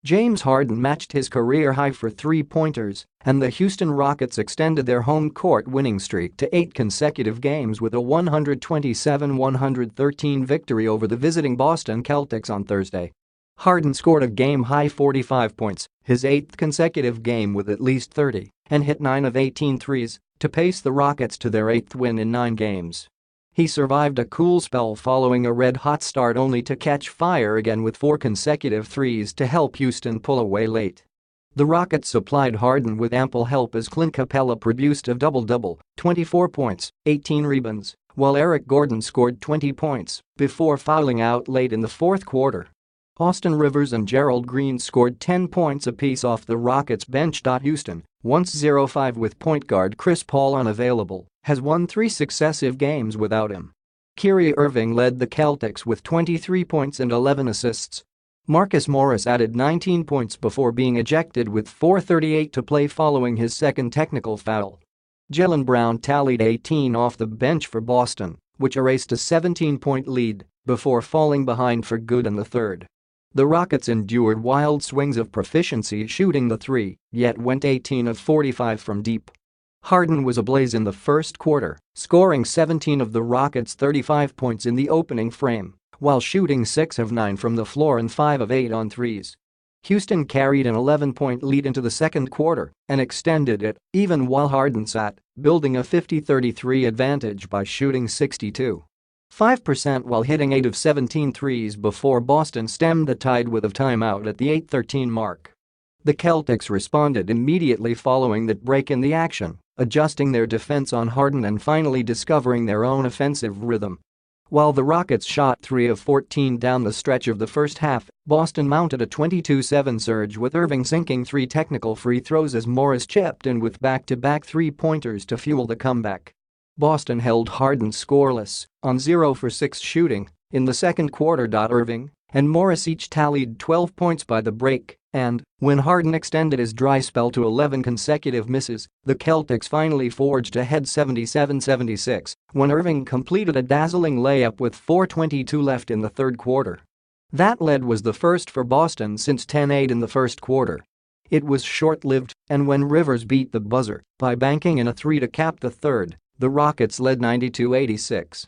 James Harden matched his career high for three-pointers, and the Houston Rockets extended their home court winning streak to 8 consecutive games with a 127-113 victory over the visiting Boston Celtics on Thursday. Harden scored a game-high 45 points, his 8th consecutive game with at least 30, and hit 9 of 18 threes to pace the Rockets to their 8th win in 9 games. He survived a cool spell following a red-hot start only to catch fire again with 4 consecutive threes to help Houston pull away late. The Rockets supplied Harden with ample help as Clint Capela produced a double-double, 24 points, 18 rebounds, while Eric Gordon scored 20 points before fouling out late in the fourth quarter. Rivers and Gerald Green scored 10 points apiece off the Rockets' bench. Houston, once 0-5 with point guard Chris Paul unavailable, has won 3 successive games without him. Kyrie Irving led the Celtics with 23 points and 11 assists. Marcus Morris added 19 points before being ejected with 4:38 to play following his second technical foul. Jaylen Brown tallied 18 off the bench for Boston, which erased a 17-point lead before falling behind for good in the third. The Rockets endured wild swings of proficiency shooting the three, yet went 18 of 45 from deep. Harden was ablaze in the first quarter, scoring 17 of the Rockets' 35 points in the opening frame, while shooting 6 of 9 from the floor and 5 of 8 on threes. Houston carried an 11-point lead into the second quarter and extended it, even while Harden sat, building a 50-33 advantage by shooting 62.5% while hitting 8 of 17 threes before Boston stemmed the tide with a timeout at the 8:13 mark. The Celtics responded immediately following that break in the action, adjusting their defense on Harden and finally discovering their own offensive rhythm. While the Rockets shot 3 of 14 down the stretch of the first half, Boston mounted a 22-7 surge with Irving sinking 3 technical free throws as Morris chipped in with back-to-back three-pointers to fuel the comeback. Boston held Harden scoreless on 0 for 6 shooting in the second quarter. Irving and Morris each tallied 12 points by the break, and when Harden extended his dry spell to 11 consecutive misses, the Celtics finally forged ahead 77-76 when Irving completed a dazzling layup with 4:22 left in the third quarter. That lead was the first for Boston since 10-8 in the first quarter. It was short-lived, and when Rivers beat the buzzer by banking in a 3 to cap the third, the Rockets led 92-86.